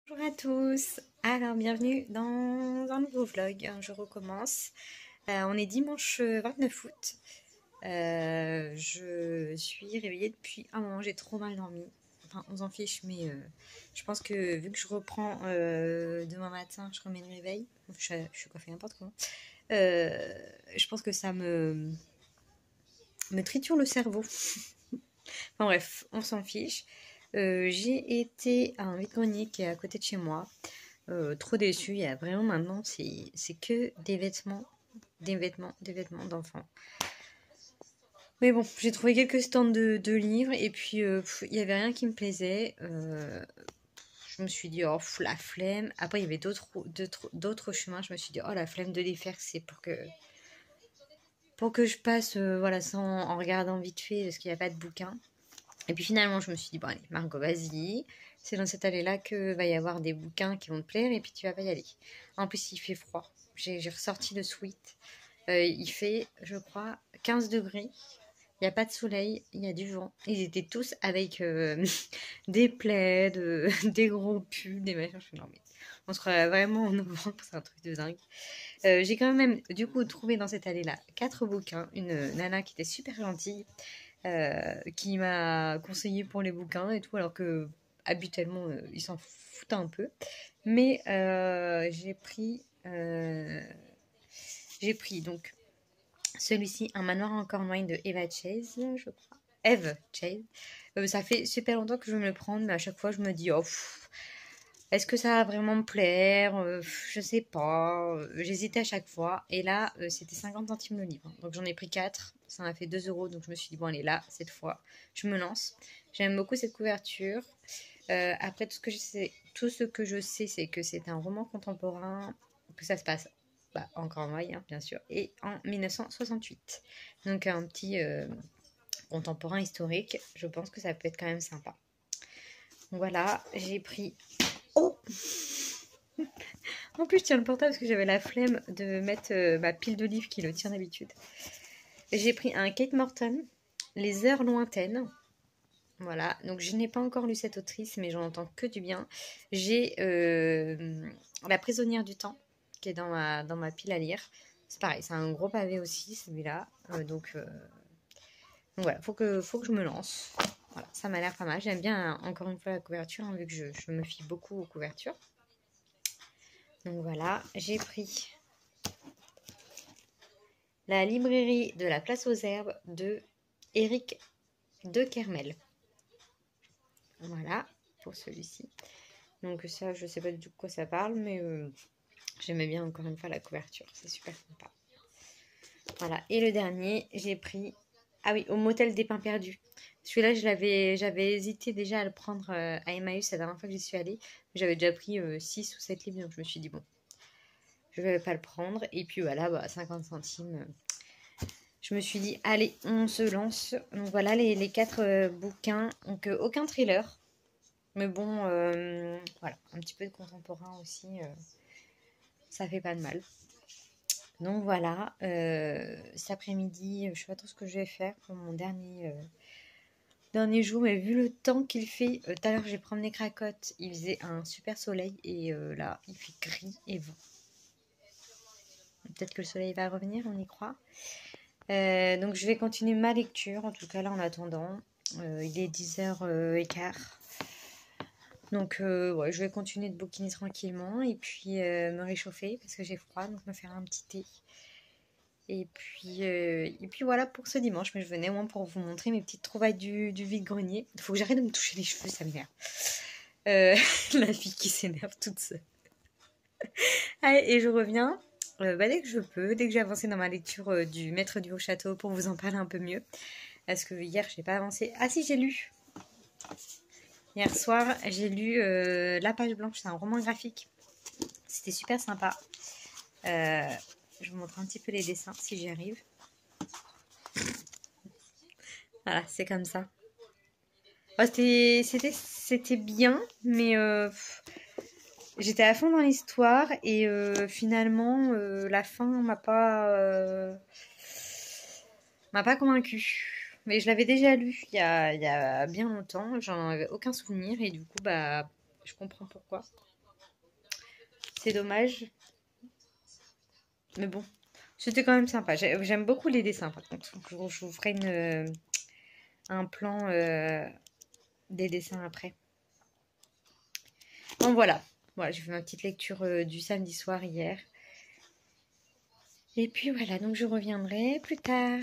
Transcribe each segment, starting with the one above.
Bonjour à tous, alors bienvenue dans un nouveau vlog, je recommence. On est dimanche 29 août, je suis réveillée depuis un moment, j'ai trop mal dormi. Enfin on s'en fiche mais je pense que vu que je reprends demain matin, je remets le réveil, je suis coiffée n'importe comment. Je pense que ça me triture le cerveau. Enfin bref, on s'en fiche. J'ai été à un vide-grenier qui est à côté de chez moi. Trop déçue, il y a vraiment maintenant, c'est que des vêtements d'enfants. Mais bon, j'ai trouvé quelques stands de livres et puis il y avait rien qui me plaisait. Je me suis dit, oh, la flemme. Après, il y avait d'autres chemins. Je me suis dit, oh, la flemme de les faire, c'est pour que je passe voilà, en regardant vite fait parce qu'il n'y a pas de bouquin. Et puis finalement, je me suis dit, bon allez, Margot, vas-y. C'est dans cette allée-là que va y avoir des bouquins qui vont te plaire et puis tu vas pas y aller. En plus, il fait froid. J'ai ressorti le sweat. Il fait, je crois, 15 degrés. Il n'y a pas de soleil, il y a du vent. Ils étaient tous avec des plaids, des gros pulls, des machins. Je suis non, mais on se croirait vraiment en novembre, c'est un truc de dingue. J'ai quand même, du coup, trouvé dans cette allée-là 4 bouquins. Une nana qui était super gentille, qui m'a conseillé pour les bouquins et tout, alors que habituellement ils s'en foutent un peu. Mais j'ai pris donc celui-ci, Un manoir en Cornouailles de Eva Chase, je crois. Eve Chase. Ça fait super longtemps que je veux me le prendre, mais à chaque fois je me dis, oh, est-ce que ça va vraiment me plaire? Je sais pas. J'hésitais à chaque fois. Et là, c'était 50 centimes le livre. Donc j'en ai pris 4. Ça m'a fait 2 euros. Donc je me suis dit, bon, allez, là, cette fois, je me lance. J'aime beaucoup cette couverture. Après, tout ce que je sais, c'est que c'est un roman contemporain, que ça se passe en Cornouailles, hein, bien sûr, et en 1968. Donc un petit contemporain historique. Je pense que ça peut être quand même sympa. Donc voilà, j'ai pris. Oh! En plus, je tiens le portable parce que j'avais la flemme de mettre ma pile de livres qui le tient d'habitude. J'ai pris un Kate Morton, Les heures lointaines. Voilà, donc je n'ai pas encore lu cette autrice, mais j'en entends que du bien. J'ai La prisonnière du temps, qui est dans ma pile à lire. C'est pareil, c'est un gros pavé aussi, celui-là. Donc voilà, faut que je me lance. Voilà, ça m'a l'air pas mal. J'aime bien, encore une fois, la couverture, hein, vu que je me fie beaucoup aux couvertures. Donc voilà, j'ai pris La librairie de la place aux herbes de Éric de Kermel. Voilà, pour celui-ci. Donc ça, je sais pas du tout de quoi ça parle, mais j'aimais bien encore une fois la couverture. C'est super sympa. Voilà, et le dernier, j'ai pris... Ah oui, Au motel des pains perdus. Celui-là, j'avais hésité déjà à le prendre à Emmaüs la dernière fois que j'y suis allée. J'avais déjà pris 6 ou 7 livres, donc je me suis dit, bon, je vais pas le prendre. Et puis voilà, 50 centimes, je me suis dit, allez, on se lance. Donc voilà les 4 bouquins. Donc aucun thriller. Mais bon, voilà, un petit peu de contemporain aussi, ça fait pas de mal. Donc voilà, cet après-midi, je sais pas trop ce que je vais faire pour mon dernier jour. Mais vu le temps qu'il fait, tout à l'heure j'ai promené Cracotte, il faisait un super soleil. Et là, il fait gris et vent. Peut-être que le soleil va revenir, on y croit. Donc je vais continuer ma lecture, en tout cas là en attendant. Il est 10h15. Donc ouais, je vais continuer de bouquiner tranquillement et puis me réchauffer parce que j'ai froid, donc me faire un petit thé. Et puis voilà pour ce dimanche, mais je venais au moins pour vous montrer mes petites trouvailles du vide-grenier. Il faut que j'arrête de me toucher les cheveux, ça m'énerve. La fille qui s'énerve toute seule. Allez, et je reviens dès que je peux, dès que j'ai avancé dans ma lecture du Maître du Haut-Château pour vous en parler un peu mieux. Parce que hier, j'ai pas avancé. Ah si, j'ai lu. Hier soir, j'ai lu La Page Blanche, c'est un roman graphique. C'était super sympa. Je vous montre un petit peu les dessins si j'y arrive. Voilà, c'est comme ça. C'était bien, mais j'étais à fond dans l'histoire et finalement, la fin m'a pas convaincue. Mais je l'avais déjà lu il y a bien longtemps, j'en avais aucun souvenir et du coup, bah, je comprends pourquoi. C'est dommage. Mais bon, c'était quand même sympa. J'aime beaucoup les dessins, par contre. Donc, je vous ferai un plan des dessins après. Donc voilà. Voilà, j'ai fait ma petite lecture du samedi soir hier. Et puis voilà, donc je reviendrai plus tard.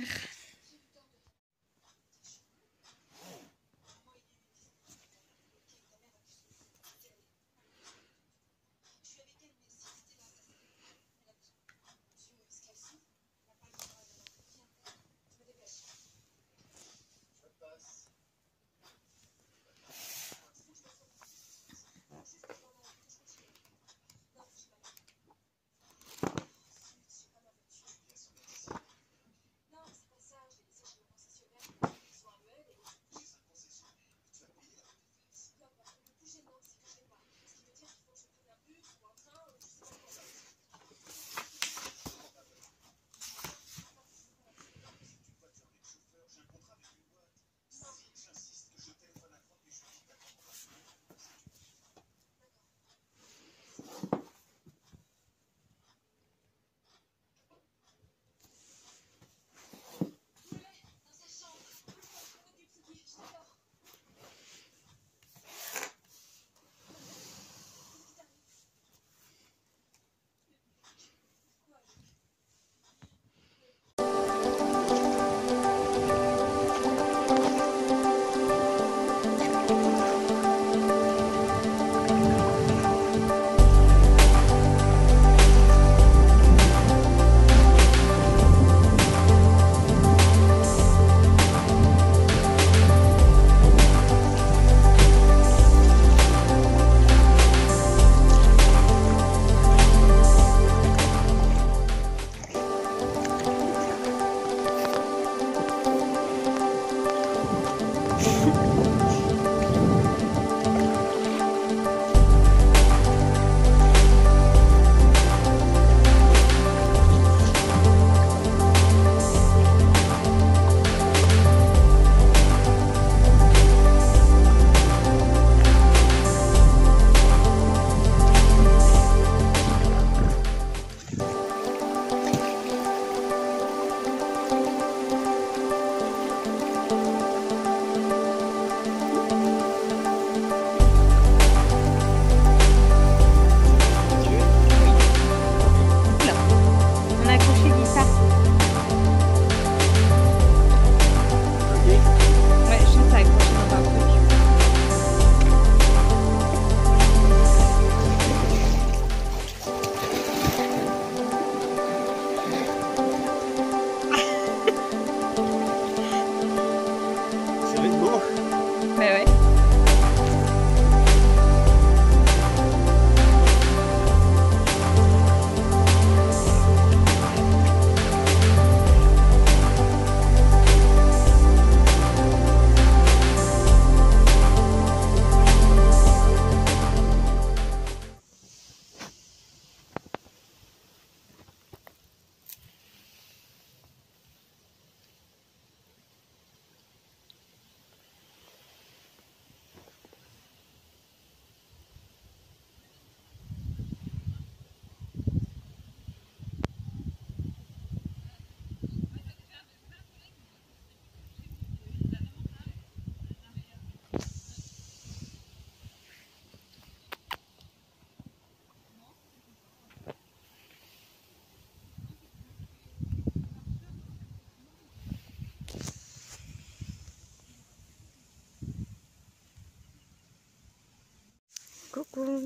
Coucou,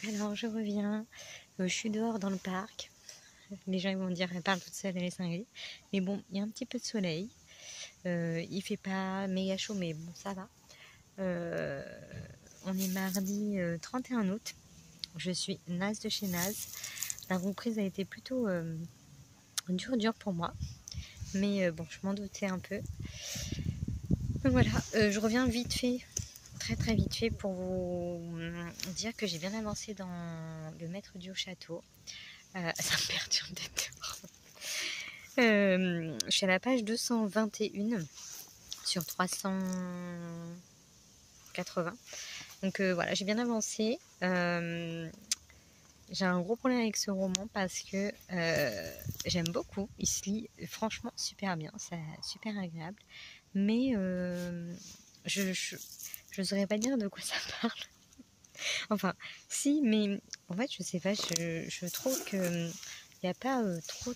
alors je reviens, je suis dehors dans le parc, les gens ils vont dire elle parle toute seule, elle est cinglée, mais bon, il y a un petit peu de soleil, il fait pas méga chaud mais bon ça va, on est mardi 31 août, je suis naze de chez naze, la reprise a été plutôt dur pour moi, mais bon je m'en doutais un peu, donc voilà, je reviens vite fait. Très vite fait pour vous dire que j'ai bien avancé dans le maître du château. Ça me perturbe d'être dehors. Je suis à la page 221 sur 380. Donc voilà, j'ai bien avancé. j'ai un gros problème avec ce roman parce que j'aime beaucoup. Il se lit franchement super bien, c'est super agréable. Mais je saurais pas dire de quoi ça parle. Enfin, si, mais en fait, je sais pas, je trouve que il n'y a pas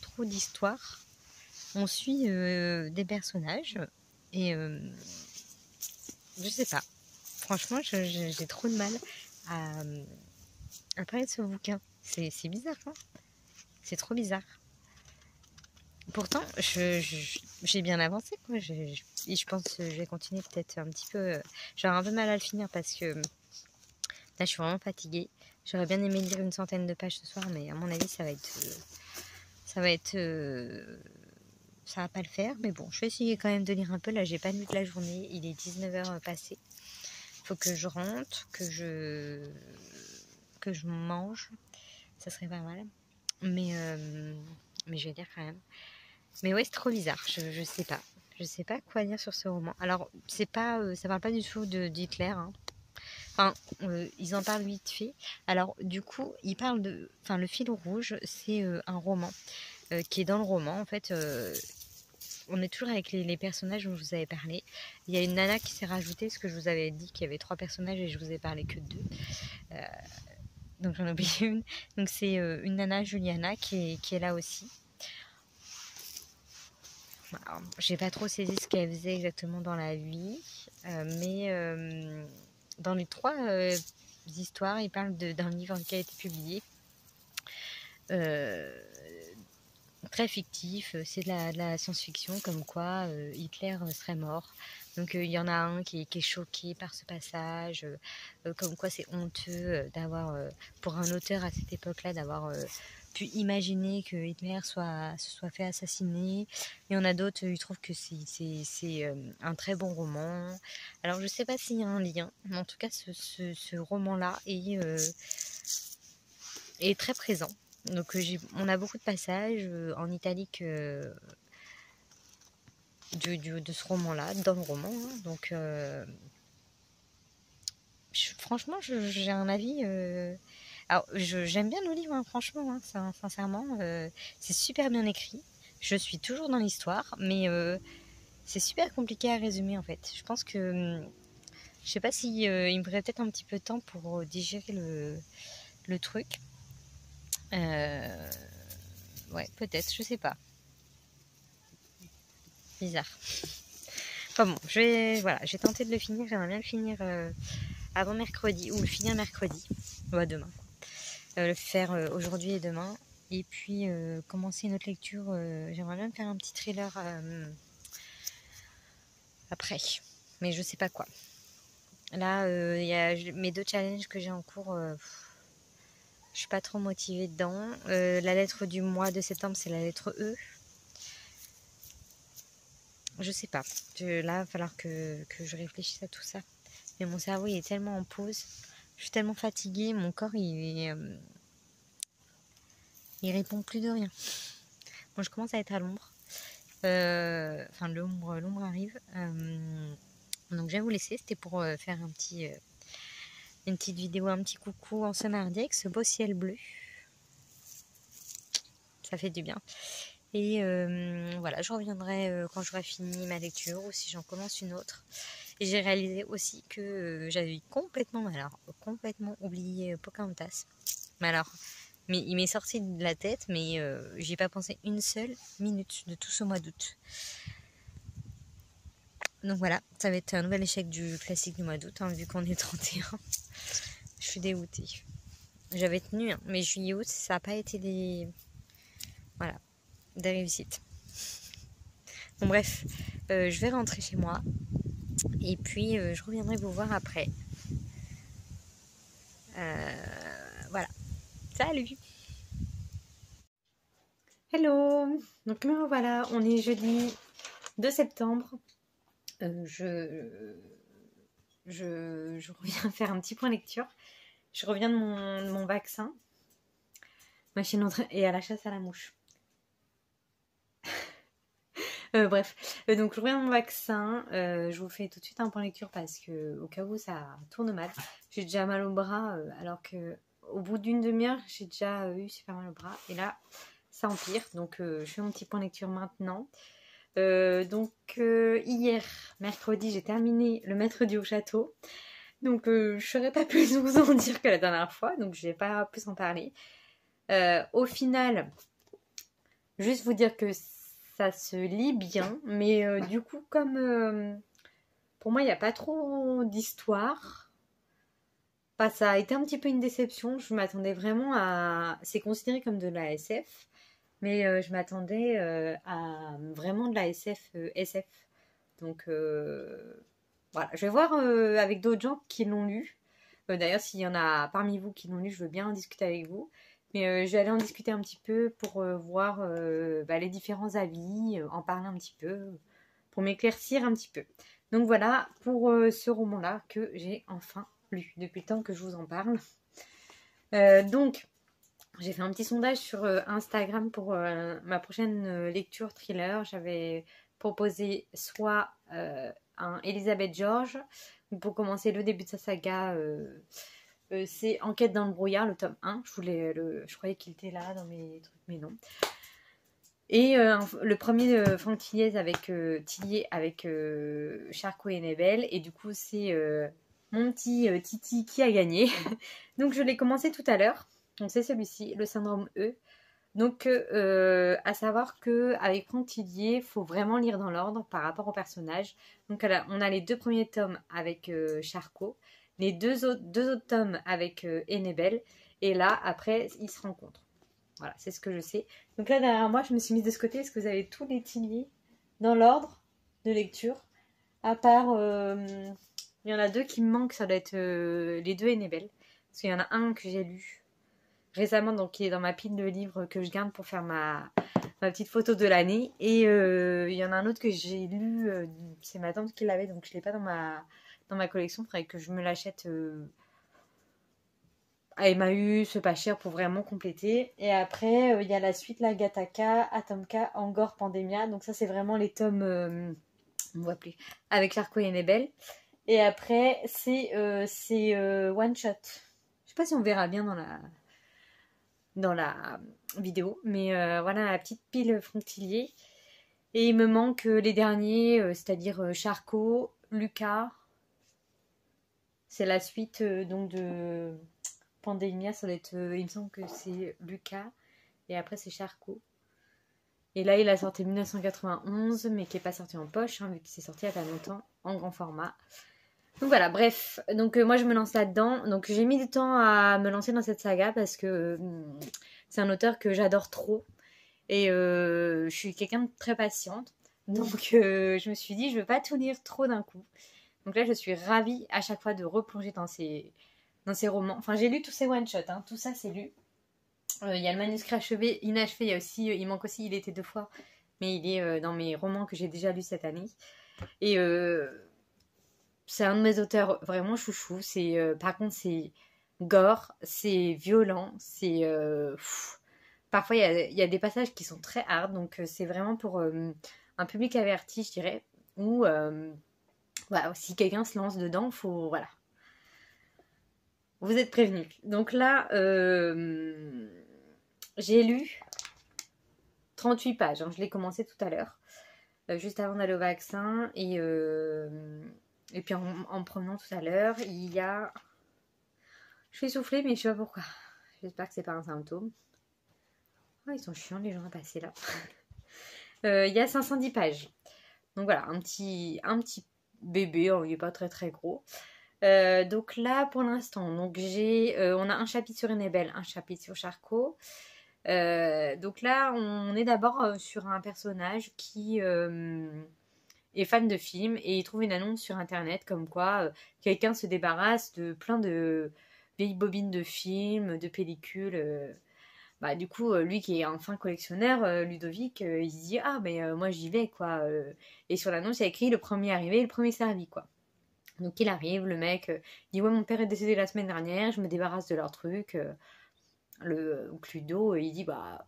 trop d'histoire. On suit des personnages et je sais pas. Franchement, j'ai trop de mal à parler de ce bouquin. C'est bizarre, hein. C'est trop bizarre. Pourtant, j'ai bien avancé, quoi. Et je pense que je vais continuer peut-être un petit peu. J'aurai un peu mal à le finir parce que là, je suis vraiment fatiguée. J'aurais bien aimé lire une centaine de pages ce soir, mais à mon avis, ça va pas le faire. Mais bon, je vais essayer quand même de lire un peu. Là, j'ai pas lu de la journée. Il est 19h passé. Faut que je rentre, que je mange. Ça serait pas mal. Mais je vais lire quand même. Mais ouais, c'est trop bizarre. Je sais pas. Je sais pas quoi dire sur ce roman. Alors, c'est pas, ça parle pas du tout d'Hitler. Hein. Enfin, ils en parlent vite fait. Alors, du coup, ils parlent de. Enfin, le fil rouge, c'est un roman qui est dans le roman. En fait, on est toujours avec les personnages dont je vous avais parlé. Il y a une nana qui s'est rajoutée, parce que je vous avais dit qu'il y avait 3 personnages et je vous ai parlé que de 2. Donc, j'en ai oublié une. Donc, c'est une nana, Juliana, qui est là aussi. J'ai pas trop saisi ce qu'elle faisait exactement dans la vie, mais dans les 3 histoires, il parle d'un livre qui a été publié, très fictif, c'est de la science-fiction, comme quoi Hitler serait mort. Donc il y en a un qui est choqué par ce passage, comme quoi c'est honteux d'avoir, pour un auteur à cette époque-là, d'avoir pu imaginer que Hitler se soit fait assassiner. Il y en a d'autres, ils trouvent que c'est un très bon roman. Alors je sais pas s'il y a un lien, mais en tout cas ce roman-là est très présent. Donc on a beaucoup de passages en italique de ce roman-là, dans le roman. Hein. Donc franchement, j'ai un avis. Alors j'aime bien nos livres, hein, franchement, hein, sincèrement. C'est super bien écrit. Je suis toujours dans l'histoire, mais c'est super compliqué à résumer en fait. Je pense que je sais pas si il me faudrait peut-être un petit peu de temps pour digérer le truc. Ouais, peut-être, je sais pas. Bizarre. Enfin bon, voilà, j'ai tenté de le finir. J'aimerais bien le finir avant mercredi, ou le finir mercredi, ou demain. Le faire aujourd'hui et demain. Et puis commencer une autre lecture. J'aimerais bien faire un petit thriller après. Mais je sais pas quoi. Là, il y a mes 2 challenges que j'ai en cours. Je suis pas trop motivée dedans. La lettre du mois de septembre, c'est la lettre E. Je sais pas. Là, il va falloir que je réfléchisse à tout ça. Mais mon cerveau, il est tellement en pause. Je suis tellement fatiguée. Mon corps, il répond plus de rien. Bon, je commence à être à l'ombre. Enfin, l'ombre arrive. Donc, je vais vous laisser. C'était pour faire une petite vidéo, un petit coucou en ce mardi avec ce beau ciel bleu. Ça fait du bien. Et voilà, je reviendrai quand j'aurai fini ma lecture ou si j'en commence une autre. Et j'ai réalisé aussi que j'avais complètement oublié Pocahontas. Mais il m'est sorti de la tête, mais j'y ai pas pensé une seule minute de tout ce mois d'août. Donc voilà, ça va être un nouvel échec du classique du mois d'août, hein, vu qu'on est 31. Je suis dégoûtée. J'avais tenu, hein, mais juillet-août, ça n'a pas été des réussites. Bon bref, je vais rentrer chez moi. Et puis, je reviendrai vous voir après. Voilà. Salut! Hello! Donc me revoilà, on est jeudi 2 septembre. Je reviens faire un petit point lecture. Je reviens de mon vaccin. Machine et à la chasse à la mouche. Bref, donc je reviens de mon vaccin. Je vous fais tout de suite un point lecture parce que au cas où ça tourne mal. J'ai déjà mal au bras alors que au bout d'une demi-heure, j'ai déjà eu super mal au bras. Et là, ça empire. Donc, je fais mon petit point de lecture maintenant. Hier, mercredi, j'ai terminé Le Maître du Haut-Château. Donc, je ne saurais pas plus vous en dire que la dernière fois. Donc, je ne vais pas plus en parler. Au final, juste vous dire que ça se lit bien. Mais du coup, comme pour moi, il n'y a pas trop d'histoire. Bah, ça a été un petit peu une déception. Je m'attendais vraiment à... C'est considéré comme de la SF. Mais je m'attendais à vraiment de la SF. Donc voilà, je vais voir avec d'autres gens qui l'ont lu. D'ailleurs, s'il y en a parmi vous qui l'ont lu, je veux bien en discuter avec vous. Mais je vais aller en discuter un petit peu pour voir les différents avis, en parler un petit peu, pour m'éclaircir un petit peu. Donc voilà pour ce roman-là que j'ai enfin lu depuis le temps que je vous en parle. Donc, j'ai fait un petit sondage sur Instagram pour ma prochaine lecture thriller. J'avais proposé soit un Elizabeth George, pour commencer le début de sa saga. C'est Enquête dans le brouillard, le tome 1. Je croyais qu'il était là dans mes trucs, mais non. Et le premier Franck Tilliez avec Charcot et Nebel. Et du coup, c'est mon petit Titi qui a gagné. Donc, je l'ai commencé tout à l'heure. Donc, c'est celui-ci, le syndrome E. Donc, à savoir qu'avec Franck Tilliez, il faut vraiment lire dans l'ordre par rapport au personnage. Donc, on a les 2 premiers tomes avec Charcot, les deux autres tomes avec Enebel. Et là, après, ils se rencontrent. Voilà, c'est ce que je sais. Donc là, derrière moi, je me suis mise de ce côté parce que vous avez tous les Tilliez dans l'ordre de lecture. À part, il y en a 2 qui me manquent, ça doit être les 2 Enebel. Parce qu'il y en a un que j'ai lu récemment, donc qui est dans ma pile de livres que je garde pour faire ma petite photo de l'année. Et il y en a un autre que j'ai lu, c'est ma tante qui l'avait, donc je ne l'ai pas dans ma collection. Il faudrait que je me l'achète à Emmaüs, pas cher pour vraiment compléter. Et après, il y a la suite, la Gattaca, Atomka, Angor, Pandemia. Donc ça, c'est vraiment les tomes, on voit plus, avec Charcot et Nebel. Et après, c'est one shot. Je sais pas si on verra bien dans la vidéo, mais voilà la petite pile Franck Tilliez. Et il me manque les derniers, c'est-à-dire Charcot, Lucas. C'est la suite donc de Pandemia, ça doit être, il me semble que c'est Lucas, et après c'est Charcot. Et là, il a sorti 1991, mais qui n'est pas sorti en poche, vu qu'il s'est sorti il y a pas longtemps, en grand format. Donc voilà, bref. Donc moi, je me lance là-dedans. Donc j'ai mis du temps à me lancer dans cette saga parce que c'est un auteur que j'adore trop. Et je suis quelqu'un de très patiente. Donc je me suis dit, je ne veux pas tout lire trop d'un coup. Donc là, je suis ravie à chaque fois de replonger dans ces romans. Enfin, j'ai lu tous ces one-shots, hein. Tout ça, c'est lu. Il y a le manuscrit achevé, inachevé. Il manque aussi Il était 2 fois. Mais il est dans mes romans que j'ai déjà lus cette année. Et c'est un de mes auteurs vraiment chouchou. Par contre, c'est gore, c'est violent, c'est... Parfois, il y a des passages qui sont très hard. Donc, c'est vraiment pour un public averti, je dirais. Ou voilà, si quelqu'un se lance dedans, faut... Voilà. Vous êtes prévenus. Donc là, j'ai lu 38 pages. Hein. Je l'ai commencé tout à l'heure, juste avant d'aller au vaccin. Et puis en me promenant tout à l'heure, il y a... Je suis essoufflée, mais je sais pas pourquoi. J'espère que c'est pas un symptôme. Oh, ils sont chiants, les gens à passer là. Il y a 510 pages. Donc voilà, un petit bébé, il n'est pas très très gros. Donc là, pour l'instant, on a un chapitre sur Enebel, un chapitre sur Charcot. Donc là, on est d'abord sur un personnage qui est fan de films et il trouve une annonce sur internet comme quoi quelqu'un se débarrasse de plein de vieilles bobines de films, de pellicules. Du coup, lui qui est un fin collectionneur, Ludovic, il se dit ah mais moi j'y vais quoi. Et sur l'annonce il y a écrit le premier arrivé, le premier servi quoi. Donc il arrive, le mec dit ouais mon père est décédé la semaine dernière, je me débarrasse de leurs trucs. Le Cluedo, il dit bah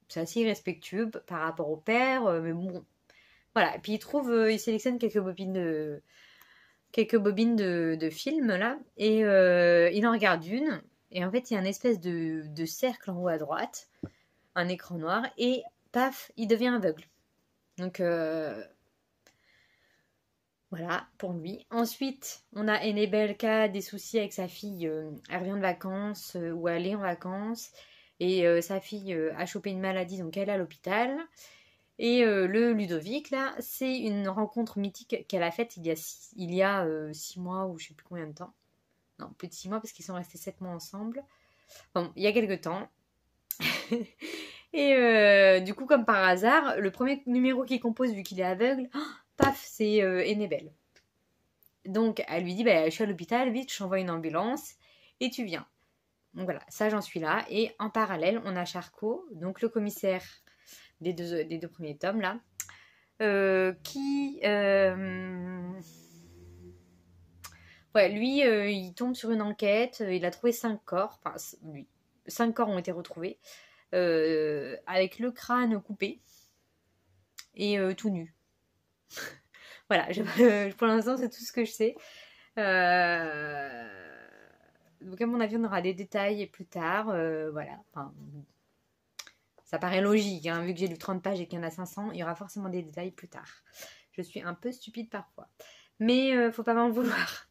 c'est assez irrespectueux par rapport au père, mais bon voilà. Et puis il sélectionne quelques bobines de films là et il en regarde une Et en fait, il y a une espèce de cercle en haut à droite, un écran noir, et paf, il devient aveugle. Donc voilà, pour lui. Ensuite, on a Enebel qui a des soucis avec sa fille. Elle revient de vacances, ou elle est en vacances. Et sa fille a chopé une maladie, donc elle est à l'hôpital. Et le Ludovic, là, c'est une rencontre mythique qu'elle a faite il y a 6 mois, ou je sais plus combien de temps. Non, plus de 6 mois, parce qu'ils sont restés 7 mois ensemble. Bon, il y a quelques temps. Et du coup, comme par hasard, le premier numéro qu'il compose, vu qu'il est aveugle, paf, c'est Enebel. Donc, elle lui dit, bah, je suis à l'hôpital, vite, je t'envoie une ambulance et tu viens. Donc voilà, ça j'en suis là. Et en parallèle, on a Charcot, donc le commissaire des deux premiers tomes là, qui... ouais, lui, il tombe sur une enquête, il a trouvé 5 corps, enfin, lui, 5 corps ont été retrouvés, avec le crâne coupé et tout nu. Voilà, pour l'instant, c'est tout ce que je sais. Donc, à mon avis, on aura des détails plus tard. Voilà. Enfin, ça paraît logique, hein, vu que j'ai lu 30 pages et qu'il y en a 500, il y aura forcément des détails plus tard. Je suis un peu stupide parfois. Mais faut pas m'en vouloir.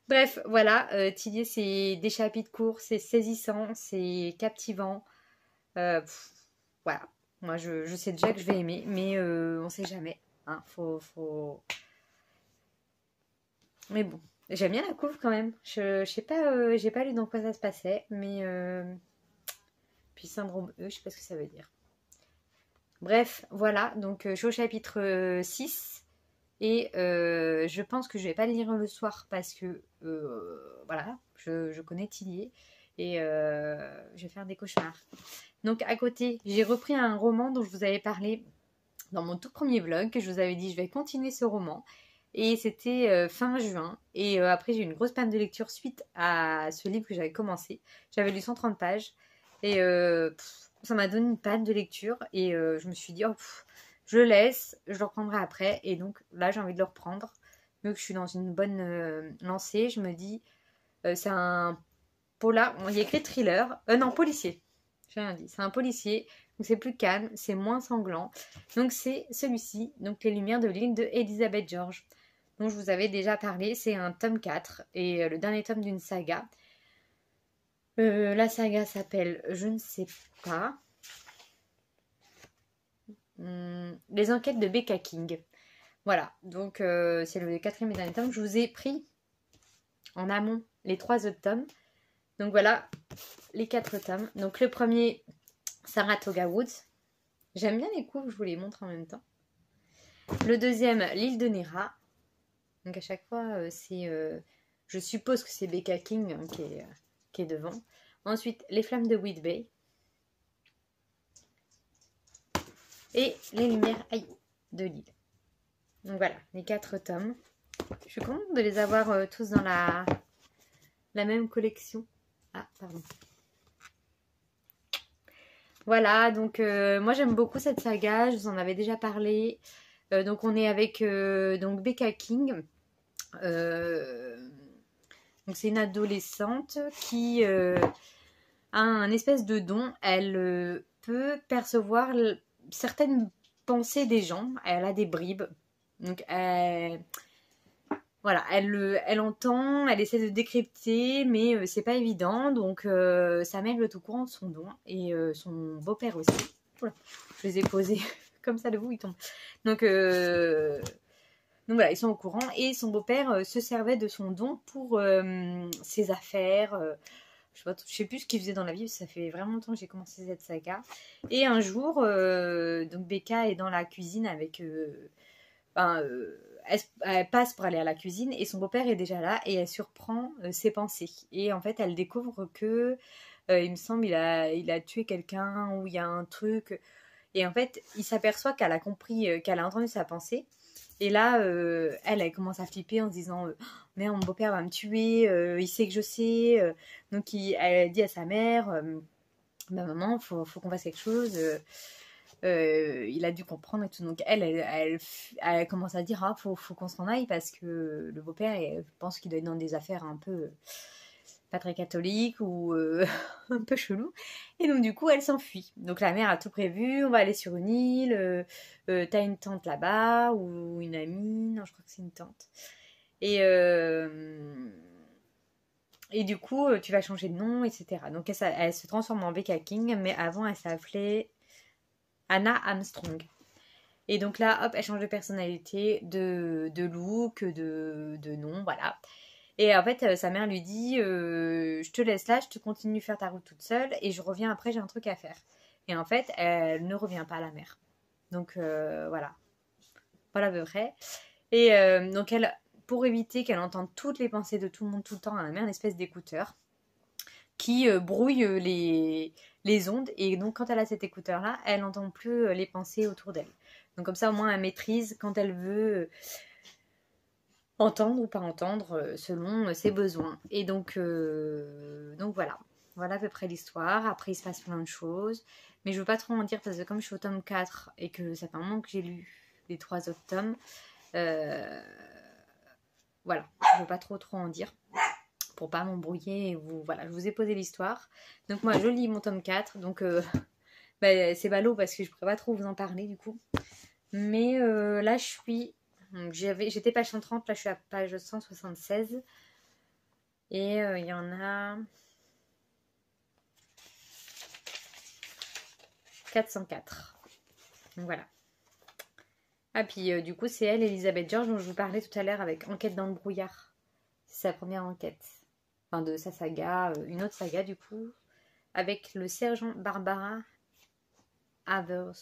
Bref, voilà. Tillier, c'est des chapitres courts, c'est saisissant, c'est captivant. Voilà. Moi, je sais déjà que je vais aimer, mais on sait jamais. Hein, Mais bon, j'aime bien la couve quand même. Je sais pas, j'ai pas lu dans quoi ça se passait, mais puis syndrome E, je sais pas ce que ça veut dire. Bref, voilà, donc je suis au chapitre 6 et je pense que je vais pas le lire le soir parce que voilà, je connais Tillier et je vais faire des cauchemars. Donc à côté, j'ai repris un roman dont je vous avais parlé dans mon tout premier vlog, que je vous avais dit je vais continuer ce roman. Et c'était fin juin. Et après, j'ai eu une grosse panne de lecture suite à ce livre que j'avais commencé. J'avais lu 130 pages. Et ça m'a donné une panne de lecture. Et je me suis dit, oh, je le laisse, je le reprendrai après. Et donc là, j'ai envie de le reprendre. Vu que je suis dans une bonne lancée, je me dis, c'est un polar. Il y a écrit thriller. Non, policier. J'ai rien dit. C'est un policier. Donc c'est plus calme, c'est moins sanglant. Donc c'est celui-ci, donc Les Lumières de l'île de Elizabeth George, dont je vous avais déjà parlé. C'est un tome 4 et le dernier tome d'une saga. La saga s'appelle, je ne sais pas, Les enquêtes de Becca King. Voilà, donc c'est le 4e et dernier tome. Je vous ai pris en amont les 3 autres tomes. Donc voilà, les 4 tomes. Donc le premier, Saratoga Woods. J'aime bien les couves, je vous les montre en même temps. Le deuxième, L'île de Nera. Donc à chaque fois, je suppose que c'est Becca King hein, qui est devant. Ensuite, Les Flammes de Whitbay. Et Les Lumières de l'île. Donc voilà, les 4 tomes. Je suis contente de les avoir tous dans la même collection. Ah, pardon. Voilà, donc moi j'aime beaucoup cette saga, je vous en avais déjà parlé. Donc on est avec donc Becca King. Donc c'est une adolescente qui a un espèce de don. Elle peut percevoir certaines pensées des gens. Elle a des bribes. Donc voilà, elle entend, elle essaie de décrypter, mais c'est pas évident. Donc sa mère est au courant de son don et son beau-père aussi. Voilà, je les ai posés comme ça, de vous, ils tombent. Donc voilà, ils sont au courant et son beau-père se servait de son don pour ses affaires. Je sais plus ce qu'il faisait dans la vie, parce que ça fait vraiment longtemps que j'ai commencé cette saga. Et un jour, donc Becca est dans la cuisine avec... elle passe pour aller à la cuisine et son beau-père est déjà là et elle surprend ses pensées. Et en fait, elle découvre que, il me semble, il a tué quelqu'un ou il y a un truc. Et en fait, il s'aperçoit qu'elle a compris, qu'elle a entendu sa pensée. Et là, elle commence à flipper en se disant merde, mon beau-père va me tuer, il sait que je sais. Donc, elle dit à sa mère ma maman, faut qu'on fasse quelque chose. Il a dû comprendre et tout. Donc, elle commence à dire faut qu'on s'en aille parce que le beau-père pense qu'il doit être dans des affaires un peu pas très catholique ou un peu chelou. Et donc du coup elle s'enfuit. Donc la mère a tout prévu, on va aller sur une île, t'as une tante là-bas ou une amie, non je crois que c'est une tante. Et du coup tu vas changer de nom, etc. Donc elle se transforme en Becca King, mais avant elle s'appelait Anna Armstrong. Et donc là, hop, elle change de personnalité, de look, de nom, voilà. Et en fait, sa mère lui dit je te laisse là, je te continue faire ta route toute seule et je reviens après, j'ai un truc à faire. Et en fait, elle ne revient pas à la mère. Donc voilà. Voilà à peu près. Et donc elle, pour éviter qu'elle entende toutes les pensées de tout le monde tout le temps, elle met une espèce d'écouteur qui brouille les ondes. Et donc quand elle a cet écouteur-là, elle n'entend plus les pensées autour d'elle. Donc comme ça, au moins, elle maîtrise quand elle veut entendre ou pas entendre selon ses besoins. Et donc voilà. Voilà à peu près l'histoire. Après, il se passe plein de choses. Mais je veux pas trop en dire parce que comme je suis au tome 4 et que ça fait un moment que j'ai lu les 3 autres tomes, voilà, je veux pas trop en dire pour pas m'embrouiller. Voilà, je vous ai posé l'histoire. Donc moi, je lis mon tome 4. Donc c'est ballot parce que je pourrais pas trop vous en parler du coup. Mais là, j'étais page 130, là je suis à page 176. Et il y en a 404. Donc voilà. Ah, puis du coup, c'est elle, Elisabeth George, dont je vous parlais tout à l'heure avec Enquête dans le brouillard. C'est sa première enquête. Enfin, de sa saga, une autre saga du coup, avec le sergent Barbara Havers.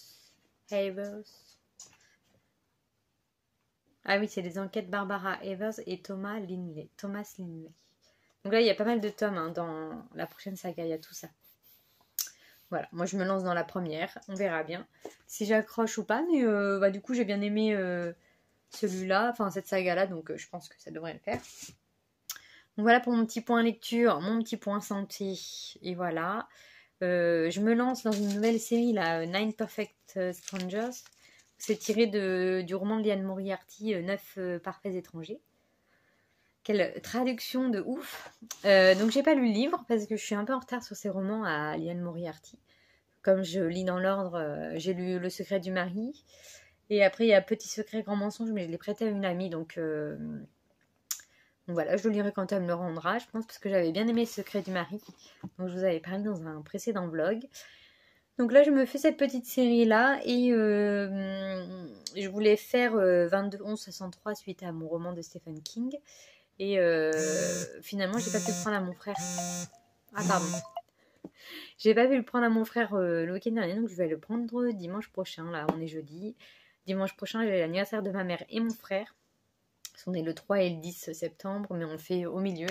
Ah oui, c'est les enquêtes Barbara Havers et Thomas Linley. Donc là, il y a pas mal de tomes hein, dans la prochaine saga, il y a tout ça. Voilà, moi je me lance dans la première, on verra bien si j'accroche ou pas, mais du coup j'ai bien aimé celui-là, enfin cette saga-là, donc je pense que ça devrait le faire. Donc voilà pour mon petit point lecture, mon petit point santé, et voilà. Je me lance dans une nouvelle série, là, Nine Perfect Strangers. C'est tiré du roman de Liane Moriarty, 9 parfaits étrangers. Quelle traduction de ouf. Donc j'ai pas lu le livre parce que je suis un peu en retard sur ces romans à Liane Moriarty. Comme je lis dans l'ordre, j'ai lu Le secret du mari. Et après il y a Petit secret, grand mensonge, mais je l'ai prêté à une amie. Donc voilà, je le lirai quand elle me le rendra, je pense, parce que j'avais bien aimé Le secret du mari. Donc je vous avais parlé dans un précédent vlog. Donc là, je me fais cette petite série-là et je voulais faire 22-11-63 suite à mon roman de Stephen King. Et finalement, j'ai pas pu le prendre à mon frère. Ah, pardon. J'ai pas pu le prendre à mon frère le week-end dernier, donc je vais le prendre dimanche prochain. Là, on est jeudi. Dimanche prochain, j'ai l'anniversaire de ma mère et mon frère. Ils sont nés le 3 et le 10 septembre, mais on le fait au milieu.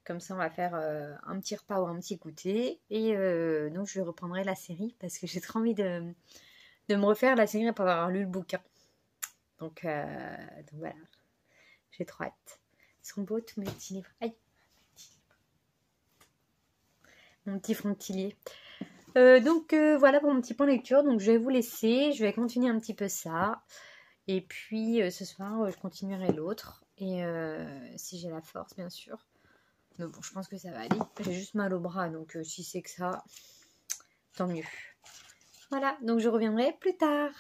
Comme ça, on va faire un petit repas ou un petit goûter. Et donc, je reprendrai la série parce que j'ai trop envie de me refaire la série après avoir lu le bouquin. Donc voilà, j'ai trop hâte. Ils sont beaux tous mes petits livres. Aïe, mon petit frontilier. Donc voilà pour mon petit point lecture. Donc je vais vous laisser. Je vais continuer un petit peu ça. Et puis ce soir, je continuerai l'autre. Et si j'ai la force, bien sûr. Mais bon, je pense que ça va aller. J'ai juste mal au bras. Donc si c'est que ça, tant mieux. Voilà, donc je reviendrai plus tard.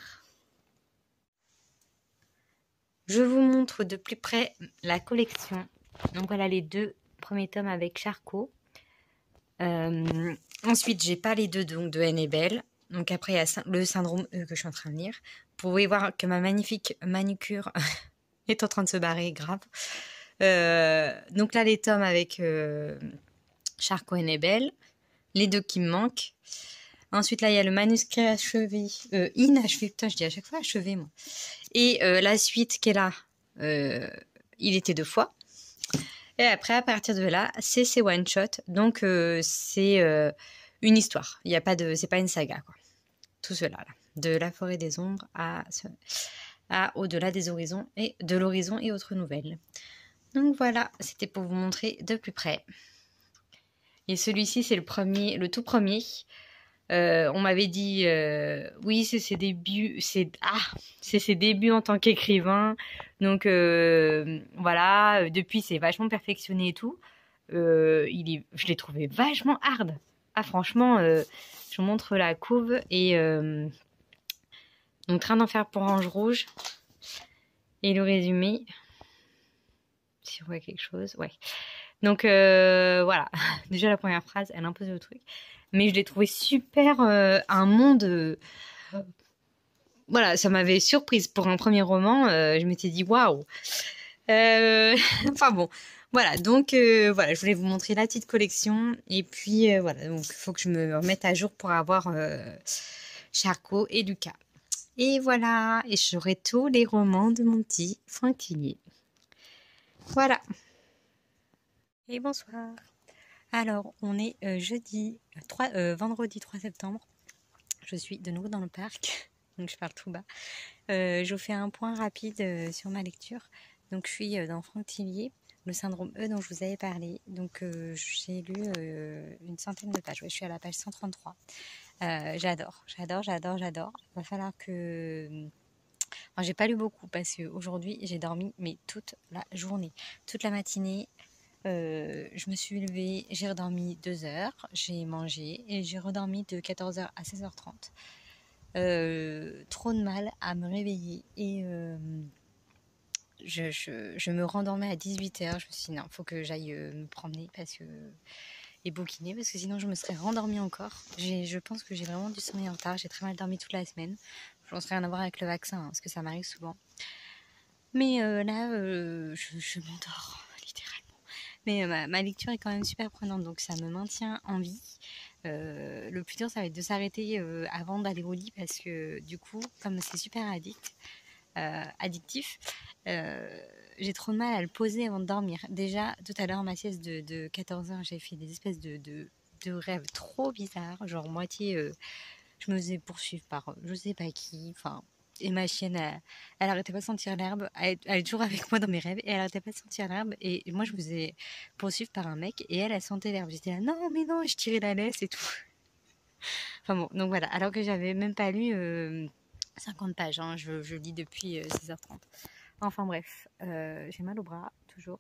Je vous montre de plus près la collection. Donc voilà les 2 premiers tomes avec Charcot. Ensuite, j'ai pas les 2 donc, de Annabelle. Donc après, il y a le syndrome que je suis en train de lire. Vous pouvez voir que ma magnifique manucure est en train de se barrer, grave. Donc là, les tomes avec Charcot et Annabelle. Les 2 qui me manquent. Ensuite, là, il y a le manuscrit achevé. Inachevé, putain, je dis à chaque fois achevé, moi. Et la suite qui est là, il était 2 fois. Et après, à partir de là, c'est one shot. Donc, c'est une histoire. Il y a pas de, c'est pas une saga, quoi. Tout cela, là. De la forêt des ombres à au-delà des horizons et de l'horizon et autres nouvelles. Donc voilà, c'était pour vous montrer de plus près. Et celui-ci, c'est le tout premier. On m'avait dit, oui, c'est ses débuts, c'est ses débuts en tant qu'écrivain. Donc voilà, depuis c'est vachement perfectionné et tout. je l'ai trouvé vachement hard. Ah franchement, je vous montre la couve et donc train d'enfer pour Ange Rouge. Et le résumé, si on voit quelque chose, ouais. Donc voilà, déjà la première phrase, elle impose le truc. Mais je l'ai trouvé super, un monde... voilà, ça m'avait surprise pour un premier roman. Je m'étais dit waouh. Enfin bon, voilà. Donc voilà, je voulais vous montrer la petite collection. Et puis voilà, donc il faut que je me remette à jour pour avoir Charcot et Lucas. Et voilà, et j'aurai tous les romans de mon petit Franck Tillier. Voilà. Et bonsoir. Alors, on est vendredi 3 septembre. Je suis de nouveau dans le parc, donc je parle tout bas. Je vous fais un point rapide sur ma lecture. Donc, je suis dans Franck Tillier, le syndrome E dont je vous avais parlé. Donc, j'ai lu une centaine de pages. Ouais, je suis à la page 133. J'adore. Il va falloir que... Enfin, j'ai pas lu beaucoup parce qu'aujourd'hui, j'ai dormi mais toute la journée, toute la matinée. Je me suis levée, j'ai redormi 2 heures, j'ai mangé et j'ai redormi de 14h à 16h30. Trop de mal à me réveiller et je me rendormais à 18h. Je me suis dit non, faut que j'aille me promener et bouquiner parce que sinon je me serais rendormie encore. Je pense que j'ai vraiment du sommeil en retard, j'ai très mal dormi toute la semaine. Je pense rien à voir avec le vaccin parce que ça m'arrive souvent. Mais là, je m'endors littéralement. Mais ma lecture est quand même super prenante, donc ça me maintient en vie. Le plus dur, ça va être de s'arrêter avant d'aller au lit parce que du coup, comme c'est super addictif, j'ai trop de mal à le poser avant de dormir. Déjà, tout à l'heure, ma sieste de 14h, j'ai fait des espèces de rêves trop bizarres, genre moitié, je me faisais poursuivre par je sais pas qui, enfin... Et ma chienne, elle arrêtait pas de sentir l'herbe. Elle est toujours avec moi dans mes rêves et elle arrêtait pas de sentir l'herbe. Et moi, je me faisais poursuivre par un mec et elle sentait l'herbe. J'étais là, non, mais non, je tirais la laisse et tout. Enfin bon, donc voilà. Alors que j'avais même pas lu 50 pages. Hein. Je lis depuis 16h30. Enfin bref, j'ai mal au bras, toujours.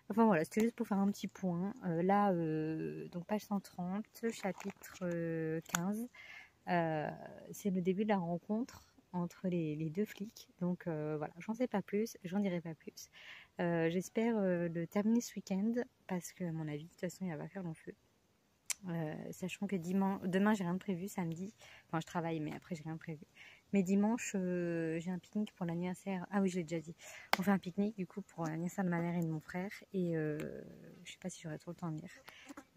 Enfin voilà, c'était juste pour faire un petit point. Là, donc page 130, chapitre 15. C'est le début de la rencontre entre les deux flics. Donc voilà, j'en sais pas plus, j'en dirai pas plus. J'espère le terminer ce week-end parce que à mon avis, de toute façon, il va pas faire long feu. Sachant que demain, j'ai rien de prévu, samedi. Enfin, je travaille, mais après, j'ai rien de prévu. Mais dimanche, j'ai un pique-nique pour l'anniversaire. Ah oui, je l'ai déjà dit. On fait un pique-nique, du coup, pour l'anniversaire de ma mère et de mon frère. Et je sais pas si j'aurai trop le temps de lire.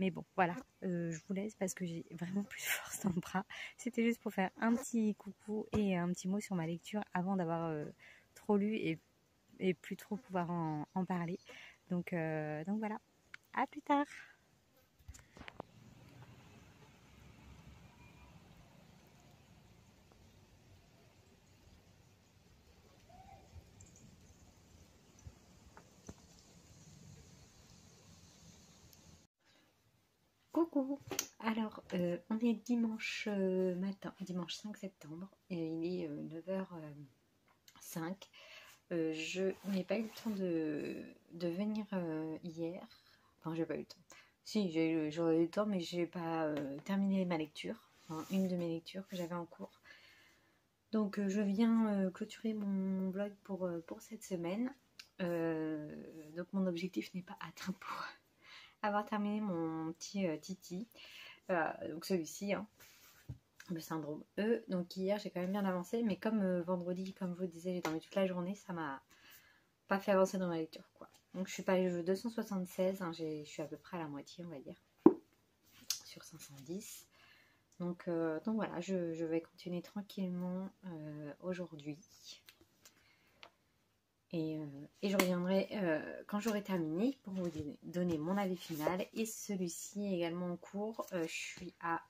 Mais bon, voilà. Je vous laisse parce que j'ai vraiment plus de force dans le bras. C'était juste pour faire un petit coucou et un petit mot sur ma lecture avant d'avoir trop lu et plus trop pouvoir en parler. Donc voilà. À plus tard. Coucou. Alors, on est dimanche matin, dimanche 5 septembre, et il est 9h05. Je n'ai pas eu le temps de venir hier. Enfin, j'ai pas eu le temps. Si, j'aurais eu le temps, mais j'ai pas terminé ma lecture. Enfin, une de mes lectures que j'avais en cours. Donc, je viens clôturer mon vlog pour cette semaine. Donc, mon objectif n'est pas atteint pour avoir terminé mon petit Titi. Donc celui-ci, hein, le syndrome E. Donc hier, j'ai quand même bien avancé, mais comme vendredi, comme je vous disais, j'ai dormi toute la journée, ça m'a pas fait avancer dans ma lecture, quoi. Donc je suis page 276, hein, je suis à peu près à la moitié, on va dire, sur 510. Donc voilà, je vais continuer tranquillement aujourd'hui. Et je reviendrai quand j'aurai terminé pour vous donner mon avis final. Et celui-ci est également en cours. Je suis à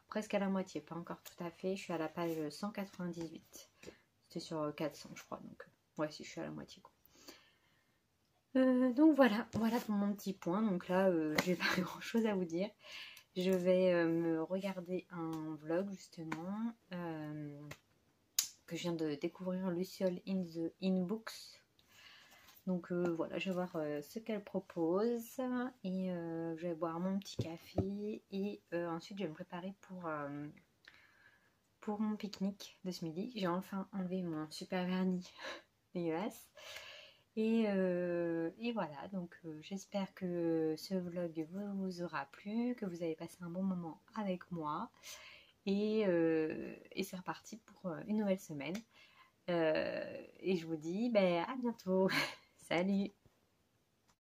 presque à la moitié, pas encore tout à fait. Je suis à la page 198. C'était sur 400, je crois. Donc, ouais, si je suis à la moitié, quoi. Donc voilà pour mon petit point. Donc là, j'ai pas grand chose à vous dire. Je vais me regarder un vlog justement. Que je viens de découvrir, Luciole in Books. Donc voilà, je vais voir ce qu'elle propose et je vais boire mon petit café et ensuite je vais me préparer pour mon pique-nique de ce midi. J'ai enfin enlevé mon super vernis dégueulasse. Et voilà, donc j'espère que ce vlog vous aura plu, que vous avez passé un bon moment avec moi. Et c'est reparti pour une nouvelle semaine. Et je vous dis à bientôt. Salut!